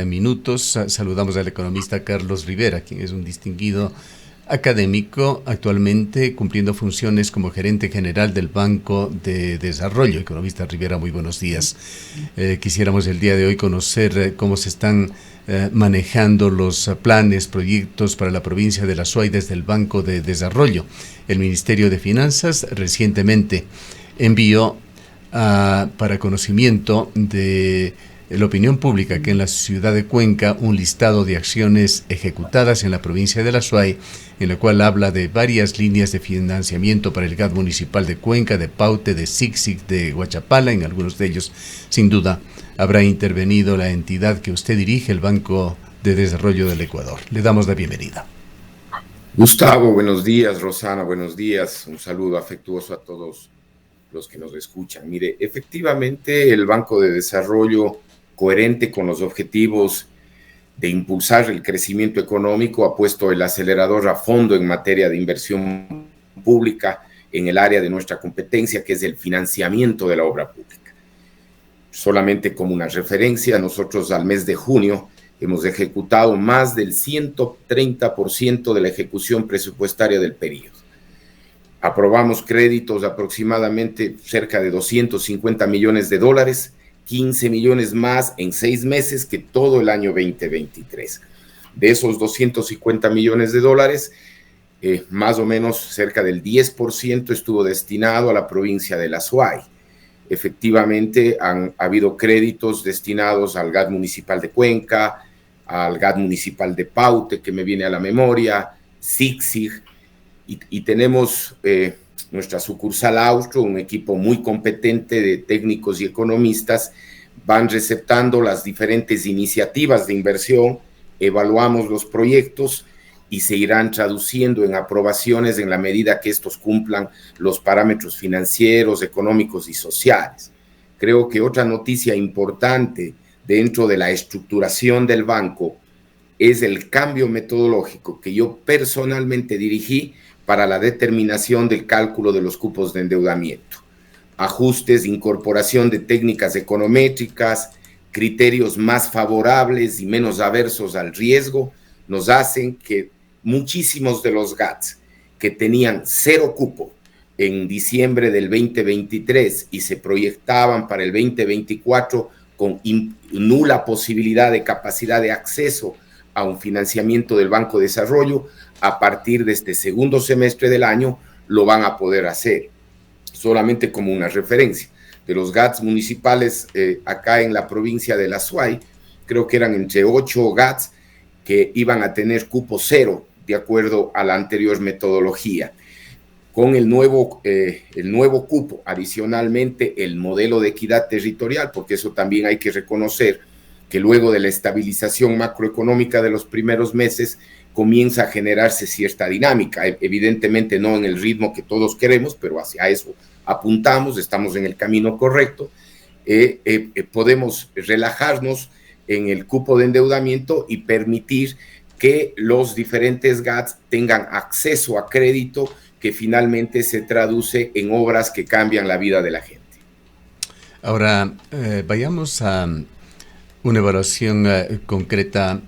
Minutos saludamos al economista Carlos Rivera, quien es un distinguido académico, actualmente cumpliendo funciones como gerente general del Banco de Desarrollo. Economista Rivera, muy buenos días. Quisiéramos el día de hoy conocer cómo se están manejando los planes, proyectos para la provincia de La Suay desde el Banco de Desarrollo. El Ministerio de Finanzas recientemente envió para conocimiento de la opinión pública que en la ciudad de Cuenca un listado de acciones ejecutadas en la provincia de La Suay, en la cual habla de varias líneas de financiamiento para el GAD municipal de Cuenca, de Paute, de Sixic, de Huachapala. En algunos de ellos, sin duda, habrá intervenido la entidad que usted dirige, el Banco de Desarrollo del Ecuador. Le damos la bienvenida. Gustavo, buenos días. Rosana, buenos días. Un saludo afectuoso a todos los que nos escuchan. Mire, efectivamente, el Banco de Desarrollo, coherente con los objetivos de impulsar el crecimiento económico, ha puesto el acelerador a fondo en materia de inversión pública en el área de nuestra competencia, que es el financiamiento de la obra pública. Solamente como una referencia, nosotros al mes de junio hemos ejecutado más del 130% de la ejecución presupuestaria del periodo. Aprobamos créditos aproximadamente cerca de 250 millones de dólares, 15 millones más en 6 meses que todo el año 2023. De esos 250 millones de dólares, más o menos cerca del 10% estuvo destinado a la provincia de La Suay. Efectivamente, ha habido créditos destinados al GAD municipal de Cuenca, al GAD municipal de Paute, que me viene a la memoria, Sixic, y tenemos nuestra sucursal Austro, un equipo muy competente de técnicos y economistas, van receptando las diferentes iniciativas de inversión, evaluamos los proyectos y se irán traduciendo en aprobaciones en la medida que estos cumplan los parámetros financieros, económicos y sociales. Creo que otra noticia importante dentro de la estructuración del banco es el cambio metodológico que yo personalmente dirigí para la determinación del cálculo de los cupos de endeudamiento. Ajustes, incorporación de técnicas econométricas, criterios más favorables y menos aversos al riesgo, nos hacen que muchísimos de los GADs que tenían 0 cupo en diciembre del 2023 y se proyectaban para el 2024 con nula posibilidad de capacidad de acceso a un financiamiento del Banco de Desarrollo, a partir de este segundo semestre del año lo van a poder hacer. Solamente como una referencia, de los GADs municipales acá en la provincia de La Suay, creo que eran entre 8 GADs que iban a tener cupo 0, de acuerdo a la anterior metodología. Con el nuevo cupo, adicionalmente el modelo de equidad territorial, porque eso también hay que reconocer que luego de la estabilización macroeconómica de los primeros meses comienza a generarse cierta dinámica, evidentemente no en el ritmo que todos queremos, pero hacia eso apuntamos, estamos en el camino correcto. Podemos relajarnos en el cupo de endeudamiento y permitir que los diferentes GADs tengan acceso a crédito que finalmente se traduce en obras que cambian la vida de la gente. Ahora, vayamos a una evaluación concreta,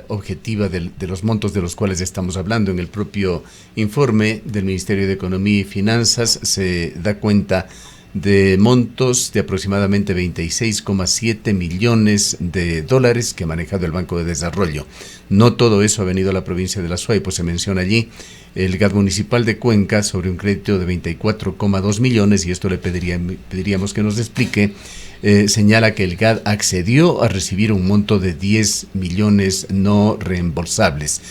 objetiva de los montos de los cuales estamos hablando. En el propio informe del Ministerio de Economía y Finanzas se da cuenta de montos de aproximadamente 26,7 millones de dólares que ha manejado el Banco de Desarrollo. No todo eso ha venido a la provincia de La Suay, pues se menciona allí el GAD municipal de Cuenca sobre un crédito de 24,2 millones, y esto le pediríamos que nos explique. Señala que el GAD accedió a recibir un monto de 10 millones no reembolsables.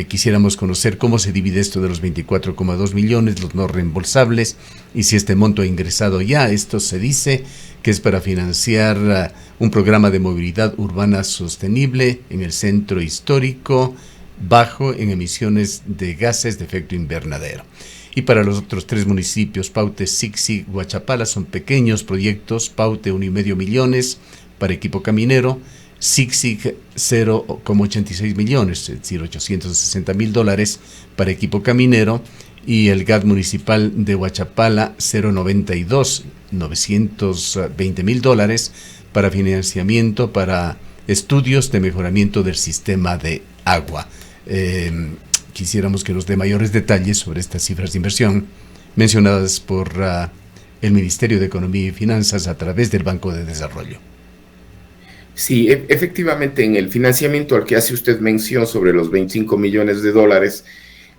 Quisiéramos conocer cómo se divide esto de los 24,2 millones, los no reembolsables, y si este monto ha ingresado ya. Esto se dice que es para financiar un programa de movilidad urbana sostenible en el centro histórico, bajo en emisiones de gases de efecto invernadero. Y para los otros 3 municipios, Paute, Sixic, Huachapala, son pequeños proyectos. Paute, 1,5 millones para equipo caminero. Sixic, 0,86 millones, es decir, 860 mil dólares para equipo caminero. Y el GAD municipal de Huachapala, 0,92, 920 mil dólares para financiamiento para estudios de mejoramiento del sistema de agua. Quisiéramos que nos dé mayores detalles sobre estas cifras de inversión mencionadas por el Ministerio de Economía y Finanzas a través del Banco de Desarrollo. Sí, efectivamente, en el financiamiento al que hace usted mención sobre los 25 millones de dólares,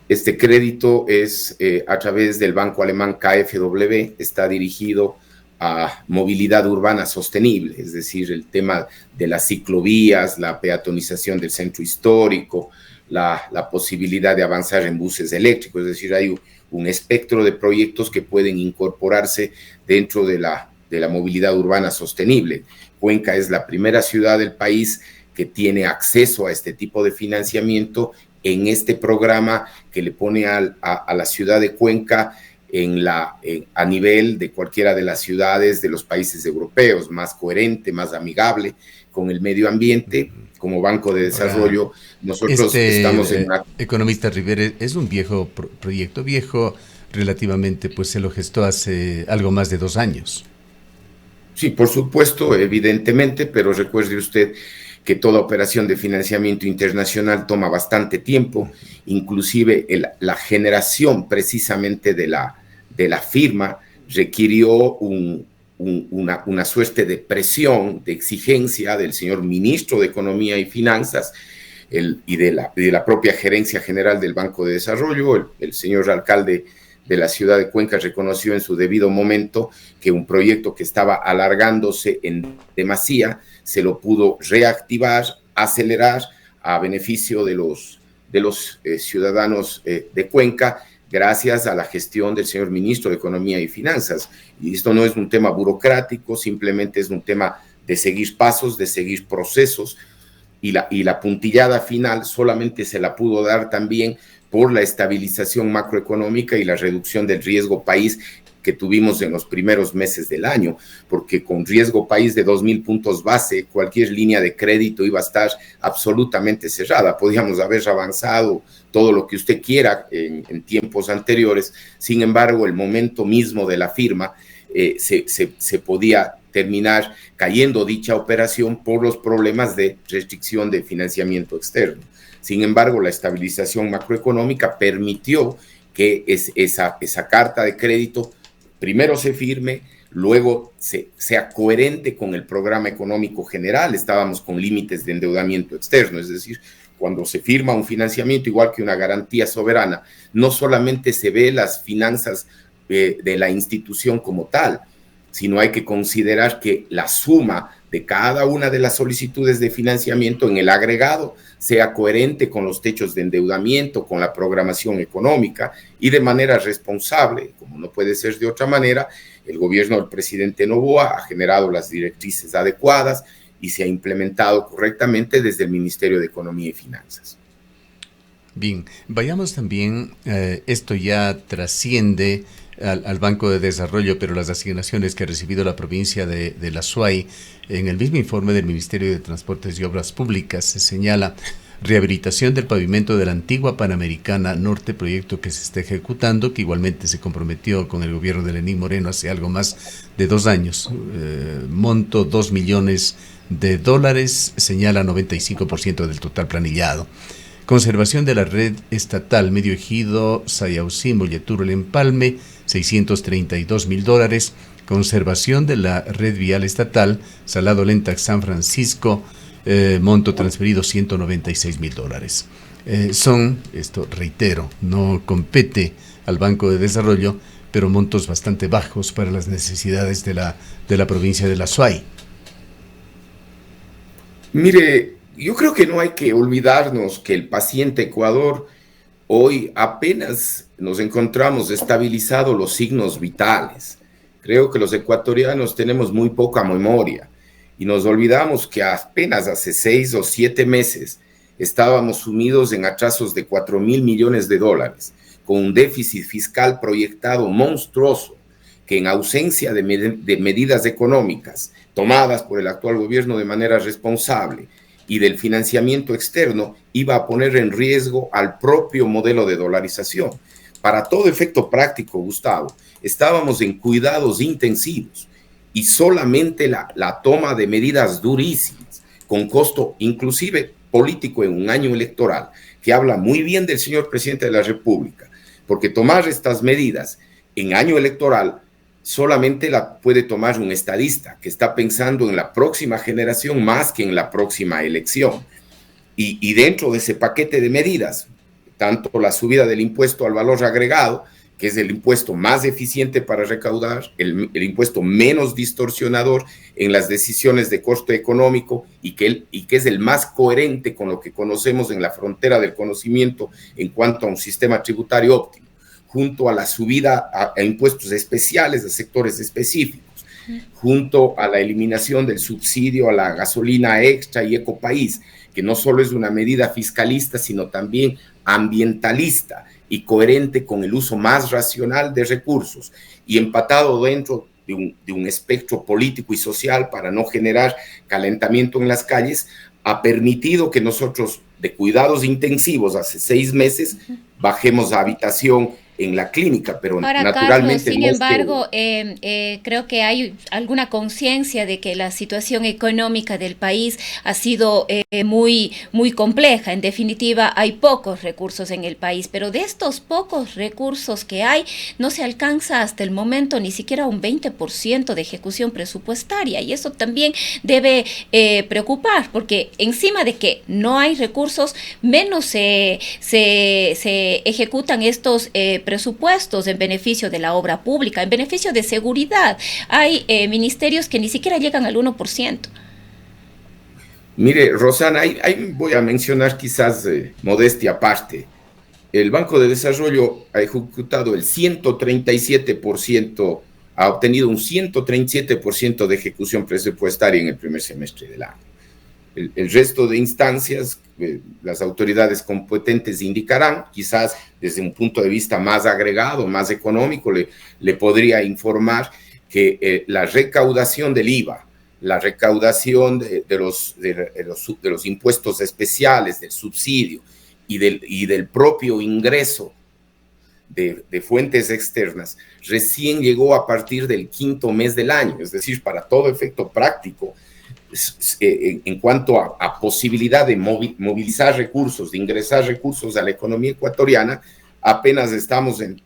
este crédito es a través del banco alemán KfW, está dirigido a movilidad urbana sostenible, es decir, el tema de las ciclovías, la peatonización del centro histórico, la posibilidad de avanzar en buses eléctricos, es decir, hay un espectro de proyectos que pueden incorporarse dentro de la movilidad urbana sostenible. Cuenca es la primera ciudad del país que tiene acceso a este tipo de financiamiento en este programa que le pone a la ciudad de Cuenca a nivel de cualquiera de las ciudades de los países europeos, más coherente, más amigable con el medio ambiente. Como Banco de Desarrollo, nosotros estamos en una... Economista Rivera, es un viejo proyecto, viejo relativamente, pues se lo gestó hace algo más de 2 años. Sí, por supuesto, evidentemente, pero recuerde usted que toda operación de financiamiento internacional toma bastante tiempo, inclusive la generación precisamente de la firma requirió una suerte de presión, de exigencia del señor ministro de Economía y Finanzas y de la propia gerencia general del Banco de Desarrollo. El señor alcalde de la ciudad de Cuenca reconoció en su debido momento que un proyecto que estaba alargándose en demasía se lo pudo reactivar, acelerar a beneficio de los ciudadanos de Cuenca, gracias a la gestión del señor ministro de Economía y Finanzas. Y esto no es un tema burocrático, simplemente es un tema de seguir pasos, de seguir procesos, y la puntillada final solamente se la pudo dar también por la estabilización macroeconómica y la reducción del riesgo país que tuvimos en los primeros meses del año, porque con riesgo país de 2.000 puntos base, cualquier línea de crédito iba a estar absolutamente cerrada. Podíamos haber avanzado todo lo que usted quiera en tiempos anteriores, sin embargo, el momento mismo de la firma se podía terminar cayendo dicha operación por los problemas de restricción de financiamiento externo. Sin embargo, la estabilización macroeconómica permitió que esa carta de crédito primero se firme, luego sea coherente con el programa económico general. Estábamos con límites de endeudamiento externo, es decir, cuando se firma un financiamiento igual que una garantía soberana, no solamente se ve las finanzas de la institución como tal, sino hay que considerar que la suma de cada una de las solicitudes de financiamiento en el agregado sea coherente con los techos de endeudamiento, con la programación económica, y de manera responsable, como no puede ser de otra manera, el gobierno del presidente Noboa ha generado las directrices adecuadas y se ha implementado correctamente desde el Ministerio de Economía y Finanzas. Bien, vayamos también, esto ya trasciende al Banco de Desarrollo, pero las asignaciones que ha recibido la provincia de la Suay. En el mismo informe del Ministerio de Transportes y Obras Públicas se señala rehabilitación del pavimento de la antigua Panamericana Norte, proyecto que se está ejecutando, que igualmente se comprometió con el gobierno de Lenín Moreno hace algo más de 2 años. Monto $2 millones, señala 95% del total planillado. Conservación de la red estatal Medio Ejido, Sayausí, Molleturo, El Empalme, $632,000. Conservación de la red vial estatal Salado Lentax San Francisco, monto transferido $196,000. Esto reitero, no compete al Banco de Desarrollo, pero montos bastante bajos para las necesidades de la provincia de la Suay. Mire, yo creo que no hay que olvidarnos que el paciente Ecuador hoy apenas nos encontramos estabilizados los signos vitales. Creo que los ecuatorianos tenemos muy poca memoria y nos olvidamos que apenas hace 6 o 7 meses estábamos sumidos en atrasos de $4.000 millones, con un déficit fiscal proyectado monstruoso, que en ausencia de medidas económicas tomadas por el actual gobierno de manera responsable y del financiamiento externo, iba a poner en riesgo al propio modelo de dolarización. Para todo efecto práctico, Gustavo, estábamos en cuidados intensivos y solamente la toma de medidas durísimas, con costo inclusive político en un año electoral, que habla muy bien del señor presidente de la República, porque tomar estas medidas en año electoral solamente la puede tomar un estadista que está pensando en la próxima generación más que en la próxima elección. Y dentro de ese paquete de medidas, tanto la subida del impuesto al valor agregado, que es el impuesto más eficiente para recaudar, el impuesto menos distorsionador en las decisiones de costo económico y que es el más coherente con lo que conocemos en la frontera del conocimiento en cuanto a un sistema tributario óptimo, junto a la subida a impuestos especiales de sectores específicos, junto a la eliminación del subsidio a la gasolina extra y ecopaís, que no solo es una medida fiscalista, sino también ambientalista y coherente con el uso más racional de recursos y empatado dentro de un espectro político y social para no generar calentamiento en las calles, ha permitido que nosotros, de cuidados intensivos hace 6 meses, bajemos a habitación en la clínica, pero ahora, naturalmente... Carlos, sin embargo, creo que hay alguna conciencia de que la situación económica del país ha sido muy compleja. En definitiva, hay pocos recursos en el país, pero de estos pocos recursos que hay, no se alcanza hasta el momento ni siquiera un 20% de ejecución presupuestaria, y eso también debe preocupar, porque encima de que no hay recursos, menos se ejecutan estos presupuestos en beneficio de la obra pública, en beneficio de seguridad. Hay ministerios que ni siquiera llegan al 1%. Mire, Rosana, ahí voy a mencionar quizás modestia aparte. El Banco de Desarrollo ha ejecutado el 137%, ha obtenido un 137% de ejecución presupuestaria en el primer semestre del año. El resto de instancias, las autoridades competentes indicarán, quizás desde un punto de vista más agregado, más económico, le podría informar que la recaudación del IVA, la recaudación de los impuestos especiales, del subsidio y del propio ingreso de fuentes externas, recién llegó a partir del 5º mes del año, es decir, para todo efecto práctico, en cuanto a posibilidad de movilizar recursos, de ingresar recursos a la economía ecuatoriana, apenas estamos en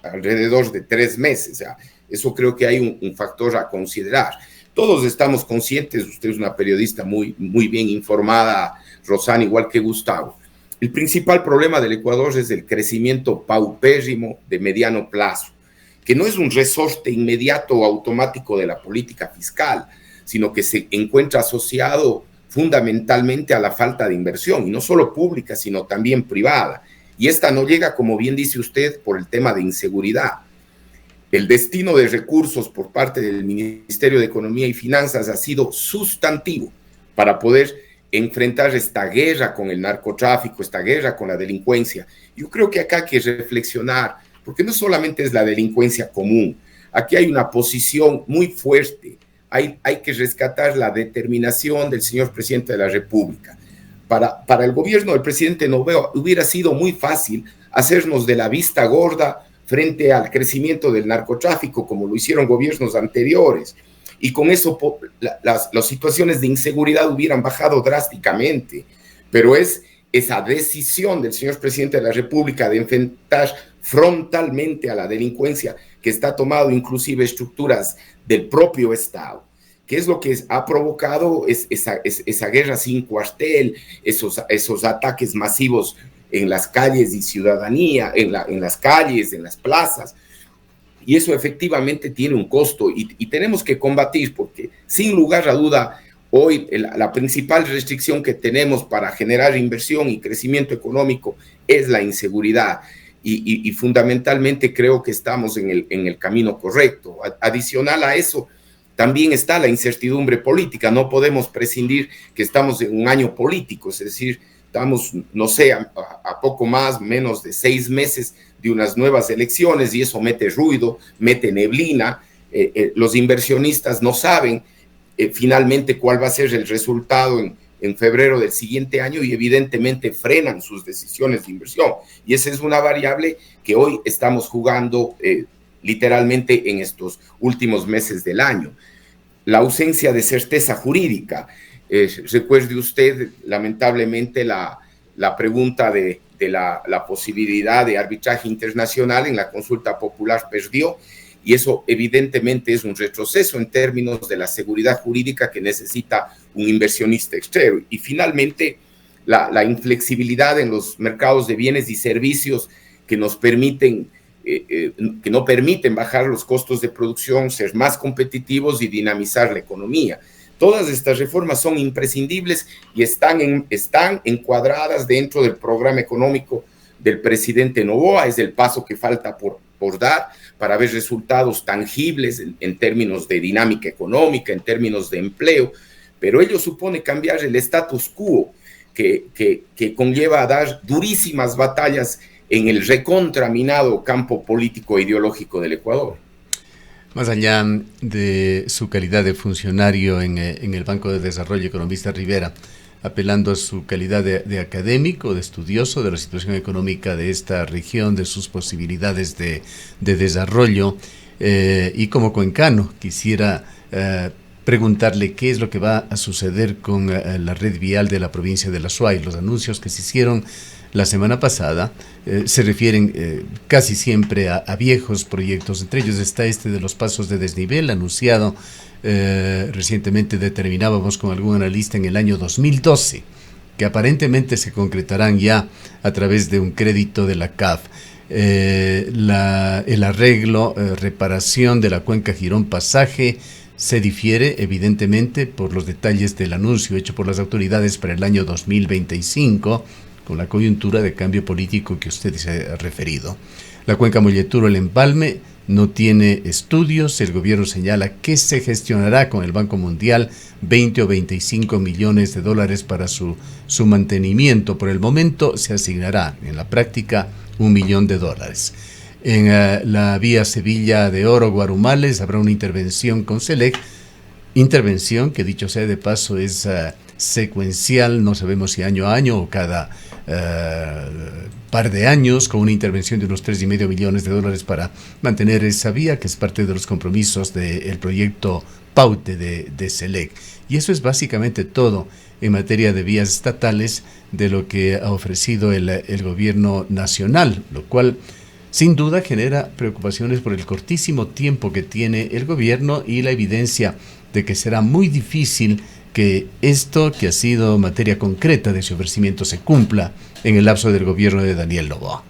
alrededor de 3 meses. O sea, eso creo que hay un factor a considerar. Todos estamos conscientes, usted es una periodista muy bien informada, Rosana, igual que Gustavo. El principal problema del Ecuador es el crecimiento paupérrimo de mediano plazo, que no es un resorte inmediato o automático de la política fiscal, sino que se encuentra asociado fundamentalmente a la falta de inversión, y no solo pública, sino también privada. Y esta no llega, como bien dice usted, por el tema de inseguridad. El destino de recursos por parte del Ministerio de Economía y Finanzas ha sido sustantivo para poder enfrentar esta guerra con el narcotráfico, esta guerra con la delincuencia. Yo creo que acá hay que reflexionar, porque no solamente es la delincuencia común, aquí hay una posición muy fuerte. Hay que rescatar la determinación del señor presidente de la República. Para el gobierno del presidente Noboa hubiera sido muy fácil hacernos de la vista gorda frente al crecimiento del narcotráfico, como lo hicieron gobiernos anteriores. Y con eso las situaciones de inseguridad hubieran bajado drásticamente. Pero es esa decisión del señor presidente de la República de enfrentar frontalmente a la delincuencia que está tomando inclusive estructuras del propio Estado, que es lo que ha provocado esa guerra sin cuartel, esos ataques masivos en las calles y ciudadanía, en las calles, en las plazas. Y eso efectivamente tiene un costo y tenemos que combatir, porque sin lugar a duda, hoy la principal restricción que tenemos para generar inversión y crecimiento económico es la inseguridad. Y fundamentalmente creo que estamos en el camino correcto. Adicional a eso, también está la incertidumbre política. No podemos prescindir que estamos en un año político, es decir, estamos, no sé, a poco menos de 6 meses de unas nuevas elecciones, y eso mete ruido, mete neblina. Los inversionistas no saben finalmente cuál va a ser el resultado en febrero del siguiente año, y evidentemente frenan sus decisiones de inversión. Y esa es una variable que hoy estamos jugando literalmente en estos últimos meses del año. La ausencia de certeza jurídica. Recuerde usted, lamentablemente, la pregunta de la posibilidad de arbitraje internacional en la consulta popular perdió, y eso evidentemente es un retroceso en términos de la seguridad jurídica que necesita un inversionista extranjero. Y finalmente, la inflexibilidad en los mercados de bienes y servicios que nos permiten, que no permiten bajar los costos de producción, ser más competitivos y dinamizar la economía. Todas estas reformas son imprescindibles y están encuadradas dentro del programa económico del presidente Noboa. Es el paso que falta por dar para ver resultados tangibles en términos de dinámica económica, en términos de empleo, pero ello supone cambiar el status quo que conlleva a dar durísimas batallas en el recontraminado campo político e ideológico del Ecuador. Más allá de su calidad de funcionario en el Banco de Desarrollo, economista Rivera, apelando a su calidad de académico, de estudioso de la situación económica de esta región, de sus posibilidades de desarrollo, y como cuencano, quisiera preguntarle qué es lo que va a suceder con la red vial de la provincia de La Suay. Los anuncios que se hicieron la semana pasada se refieren casi siempre a viejos proyectos. Entre ellos está este de los pasos de desnivel anunciado recientemente, determinábamos con algún analista, en el año 2012, que aparentemente se concretarán ya a través de un crédito de la CAF. El arreglo, reparación de la cuenca Girón Pasaje se difiere evidentemente por los detalles del anuncio hecho por las autoridades para el año 2025, con la coyuntura de cambio político que usted se ha referido. La cuenca Molleturo, el empalme, no tiene estudios. El gobierno señala que se gestionará con el Banco Mundial 20 o 25 millones de dólares para su mantenimiento. Por el momento se asignará en la práctica $1 millón. En la vía Sevilla de Oro, Guarumales, habrá una intervención con SELEC, intervención que, dicho sea de paso, es secuencial, no sabemos si año a año o cada par de años, con una intervención de unos $3,5 millones para mantener esa vía, que es parte de los compromisos del proyecto PAUTE de SELEC. Y eso es básicamente todo en materia de vías estatales de lo que ha ofrecido el gobierno nacional, lo cual sin duda genera preocupaciones por el cortísimo tiempo que tiene el gobierno y la evidencia de que será muy difícil que esto, que ha sido materia concreta de su ofrecimiento, se cumpla en el lapso del gobierno de Daniel Noboa.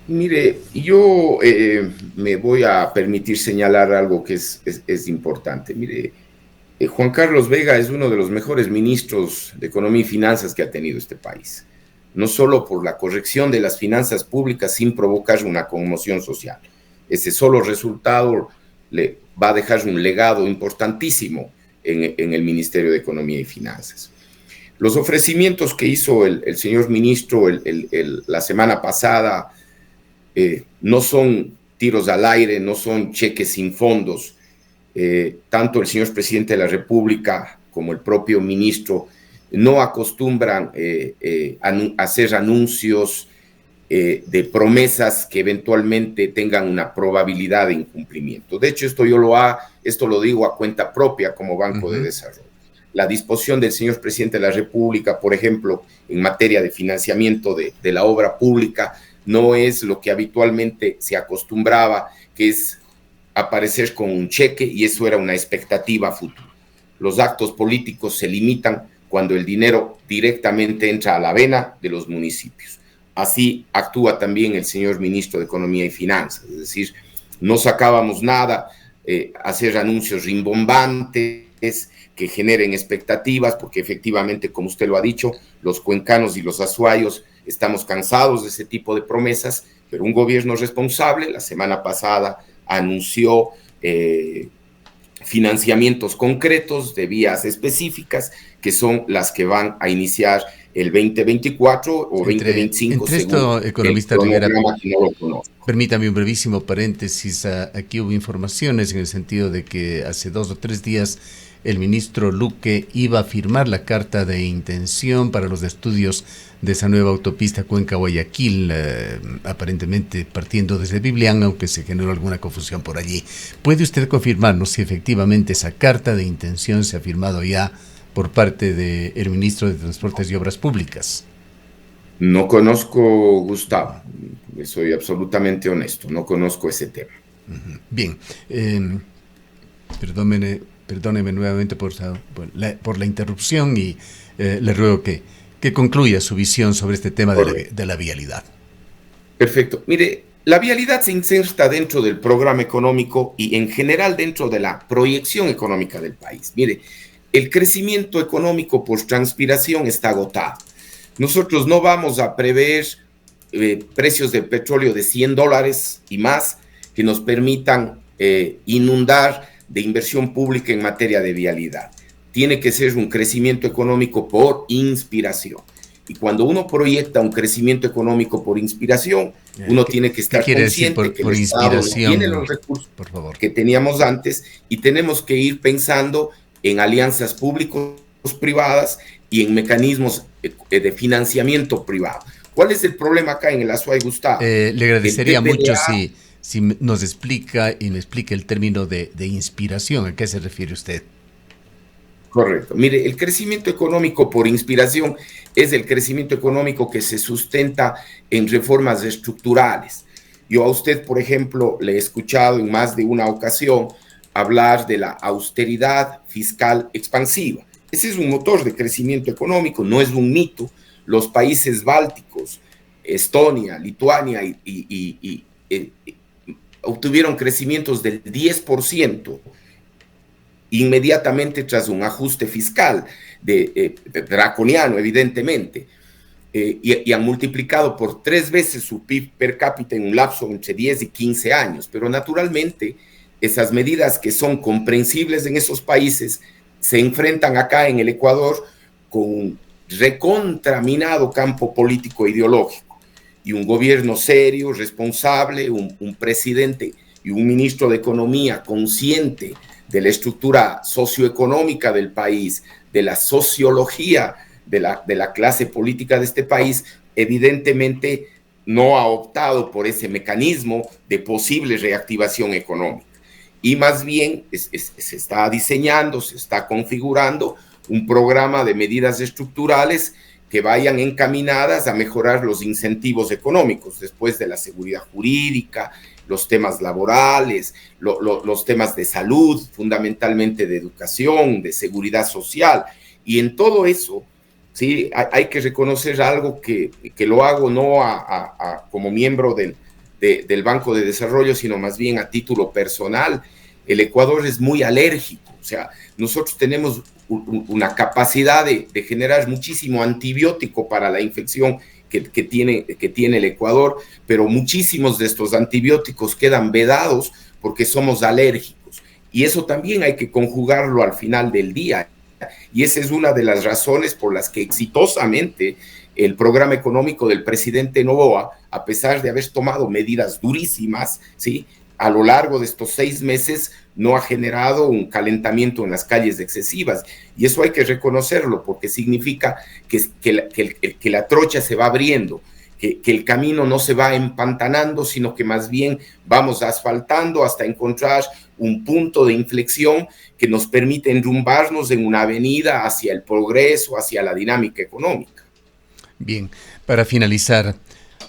Mire, yo me voy a permitir señalar algo que es importante. Mire, Juan Carlos Vega es uno de los mejores ministros de Economía y Finanzas que ha tenido este país, no solo por la corrección de las finanzas públicas sin provocar una conmoción social. Ese solo resultado le va a dejar un legado importantísimo en el Ministerio de Economía y Finanzas. Los ofrecimientos que hizo el señor ministro la semana pasada no son tiros al aire, no son cheques sin fondos. Tanto el señor presidente de la República como el propio ministro no acostumbran a hacer anuncios de promesas que eventualmente tengan una probabilidad de incumplimiento. De hecho, esto lo digo a cuenta propia como Banco de Desarrollo. La disposición del señor presidente de la República, por ejemplo, en materia de financiamiento de la obra pública, no es lo que habitualmente se acostumbraba, que es aparecer con un cheque, y eso era una expectativa futura. Los actos políticos se limitan cuando el dinero directamente entra a la vena de los municipios. Así actúa también el señor ministro de Economía y Finanzas, es decir, no sacábamos nada, hacer anuncios rimbombantes que generen expectativas, porque efectivamente, como usted lo ha dicho, los cuencanos y los azuayos estamos cansados de ese tipo de promesas, pero un gobierno responsable la semana pasada anunció financiamientos concretos de vías específicas, que son las que van a iniciar el 2024 o 2025. Entre esto, economista Rivera, permítame un brevísimo paréntesis. Aquí hubo informaciones en el sentido de que hace 2 o 3 días el ministro Luque iba a firmar la carta de intención para los estudios de esa nueva autopista Cuenca-Guayaquil, aparentemente partiendo desde Biblián, aunque se generó alguna confusión por allí. ¿Puede usted confirmarnos si efectivamente esa carta de intención se ha firmado ya por parte del ministro de Transportes y Obras Públicas? No conozco, Gustavo, soy absolutamente honesto, no conozco ese tema. Bien, perdóneme nuevamente por la interrupción y le ruego que concluya su visión sobre este tema de la vialidad. Perfecto. Mire, la vialidad se inserta dentro del programa económico y en general dentro de la proyección económica del país. Mire, el crecimiento económico por transpiración está agotado. Nosotros no vamos a prever precios del petróleo de $100 y más que nos permitan inundar de inversión pública en materia de vialidad. Tiene que ser un crecimiento económico por inspiración. Y cuando uno proyecta un crecimiento económico por inspiración, uno tiene que estar consciente que el Estado no tiene los recursos que teníamos antes y tenemos que ir pensando en alianzas públicos-privadas y en mecanismos de financiamiento privado. ¿Cuál es el problema acá en el Azuay, Gustavo? Le agradecería mucho si nos explica y me explica el término de inspiración. ¿A qué se refiere usted? Correcto. Mire, el crecimiento económico por inspiración es el crecimiento económico que se sustenta en reformas estructurales. Yo a usted, por ejemplo, le he escuchado en más de una ocasión hablar de la austeridad fiscal expansiva. Ese es un motor de crecimiento económico, no es un mito. Los países bálticos, Estonia, Lituania obtuvieron crecimientos del 10% inmediatamente tras un ajuste fiscal draconiano, evidentemente, y han multiplicado por 3 veces su PIB per cápita en un lapso entre 10 y 15 años. Pero naturalmente, esas medidas que son comprensibles en esos países se enfrentan acá en el Ecuador con un recontraminado campo político e ideológico y un gobierno serio, responsable, un presidente y un ministro de Economía consciente de la estructura socioeconómica del país, de la sociología de la clase política de este país, evidentemente no ha optado por ese mecanismo de posible reactivación económica. Y más bien se está diseñando, se está configurando un programa de medidas estructurales que vayan encaminadas a mejorar los incentivos económicos después de la seguridad jurídica, los temas laborales, los temas de salud, fundamentalmente de educación, de seguridad social. Y en todo eso, sí, hay que reconocer algo que lo hago no como miembro del Banco de Desarrollo, sino más bien a título personal. El Ecuador es muy alérgico, o sea, nosotros tenemos una capacidad de generar muchísimo antibiótico para la infección que tiene el Ecuador, pero muchísimos de estos antibióticos quedan vedados porque somos alérgicos. Y eso también hay que conjugarlo al final del día. Y esa es una de las razones por las que exitosamente el programa económico del presidente Noboa, a pesar de haber tomado medidas durísimas, ¿sí?, a lo largo de estos 6 meses no ha generado un calentamiento en las calles excesivas. Y eso hay que reconocerlo porque significa que la trocha se va abriendo, que el camino no se va empantanando, sino que más bien vamos asfaltando hasta encontrar un punto de inflexión que nos permite enrumbarnos en una avenida hacia el progreso, hacia la dinámica económica. Bien, para finalizar,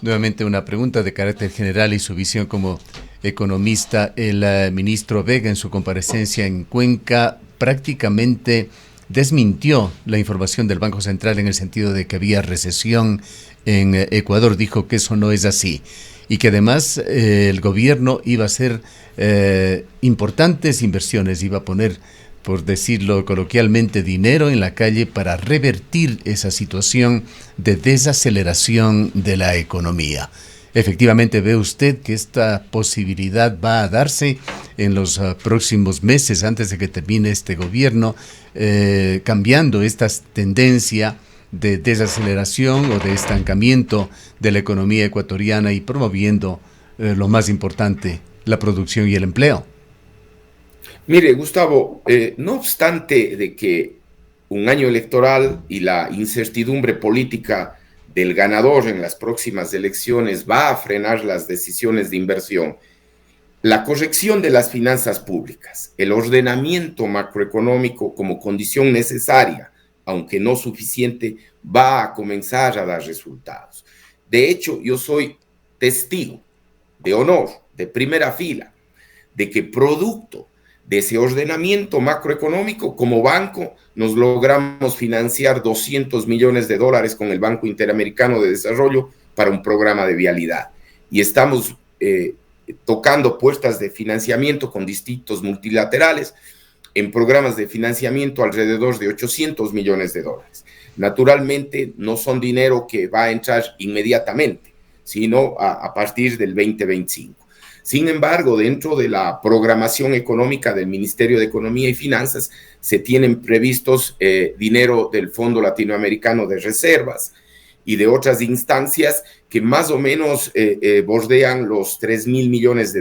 nuevamente una pregunta de carácter general y su visión como economista. El ministro Vega en su comparecencia en Cuenca prácticamente desmintió la información del Banco Central en el sentido de que había recesión en Ecuador. Dijo que eso no es así y que además el gobierno iba a hacer importantes inversiones, iba a poner, por decirlo coloquialmente, dinero en la calle para revertir esa situación de desaceleración de la economía. Efectivamente, ¿ve usted que esta posibilidad va a darse en los próximos meses antes de que termine este gobierno, cambiando esta tendencia de desaceleración o de estancamiento de la economía ecuatoriana y promoviendo lo más importante, la producción y el empleo? Mire, Gustavo, no obstante de que un año electoral y la incertidumbre política del ganador en las próximas elecciones va a frenar las decisiones de inversión, la corrección de las finanzas públicas, el ordenamiento macroeconómico como condición necesaria, aunque no suficiente, va a comenzar a dar resultados. De hecho, yo soy testigo de honor, de primera fila, de que producto de ese ordenamiento macroeconómico, como banco, nos logramos financiar $200 millones con el Banco Interamericano de Desarrollo para un programa de vialidad. Y estamos tocando puertas de financiamiento con distintos multilaterales en programas de financiamiento alrededor de $800 millones. Naturalmente, no son dinero que va a entrar inmediatamente, sino a partir del 2025. Sin embargo, dentro de la programación económica del Ministerio de Economía y Finanzas se tienen previstos dinero del Fondo Latinoamericano de Reservas y de otras instancias que más o menos bordean los $3.000 millones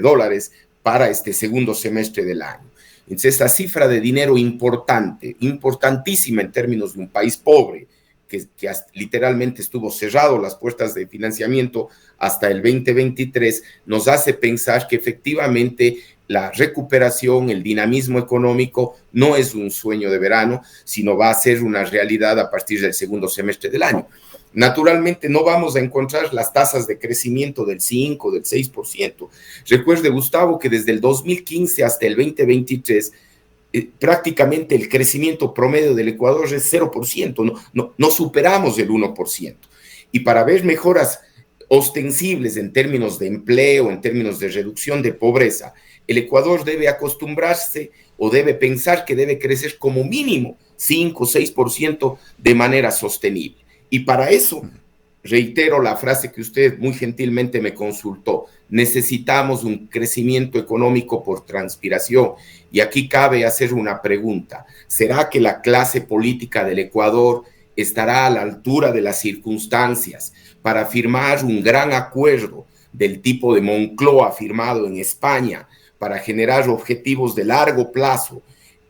para este segundo semestre del año. Entonces, esta cifra de dinero importante, importantísima en términos de un país pobre, que literalmente estuvo cerrado las puertas de financiamiento hasta el 2023, nos hace pensar que efectivamente la recuperación, el dinamismo económico no es un sueño de verano, sino va a ser una realidad a partir del segundo semestre del año. Naturalmente no vamos a encontrar las tasas de crecimiento del 5, del 6%. Recuerde, Gustavo, que desde el 2015 hasta el 2023 prácticamente el crecimiento promedio del Ecuador es 0%, no superamos el 1%. Y para ver mejoras ostensibles en términos de empleo, en términos de reducción de pobreza, el Ecuador debe acostumbrarse o debe pensar que debe crecer como mínimo 5 o 6% de manera sostenible. Y para eso, reitero la frase que usted muy gentilmente me consultó, necesitamos un crecimiento económico por transpiración. Y aquí cabe hacer una pregunta. ¿Será que la clase política del Ecuador estará a la altura de las circunstancias para firmar un gran acuerdo del tipo de Moncloa firmado en España para generar objetivos de largo plazo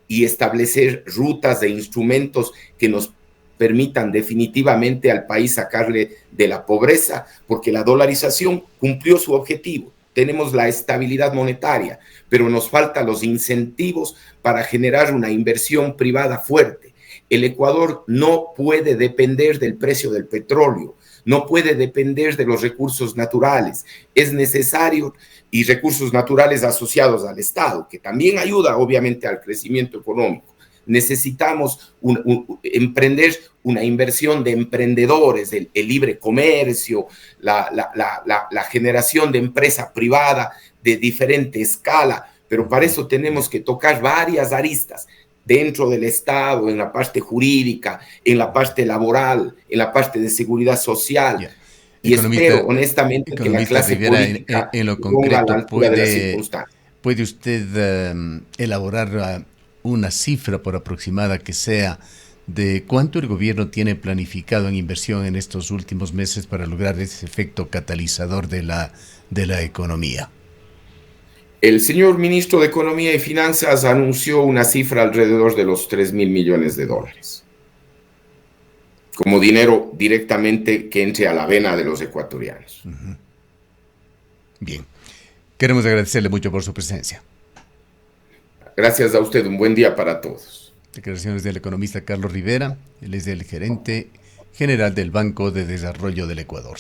y establecer rutas e instrumentos que nos permitan definitivamente al país sacarle de la pobreza? Porque la dolarización cumplió su objetivo. Tenemos la estabilidad monetaria, pero nos faltan los incentivos para generar una inversión privada fuerte. El Ecuador no puede depender del precio del petróleo, no puede depender de los recursos naturales. Es necesario, y recursos naturales asociados al Estado, que también ayuda obviamente al crecimiento económico. Necesitamos emprender una inversión de emprendedores, el libre comercio, la generación de empresa privada de diferente escala, pero para eso tenemos que tocar varias aristas dentro del Estado, en la parte jurídica, en la parte laboral, en la parte de seguridad social. Yeah. Y espero honestamente que la clase Rivera, política en lo concreto puede usted elaborar una cifra por aproximada que sea de cuánto el gobierno tiene planificado en inversión en estos últimos meses para lograr ese efecto catalizador de la economía? El señor ministro de Economía y Finanzas anunció una cifra alrededor de los $3.000 millones como dinero directamente que entre a la vena de los ecuatorianos. Uh-huh. Bien. Queremos agradecerle mucho por su presencia. Gracias a usted. Un buen día para todos. Declaraciones del economista Carlos Rivera. Él es el gerente general del Banco de Desarrollo del Ecuador.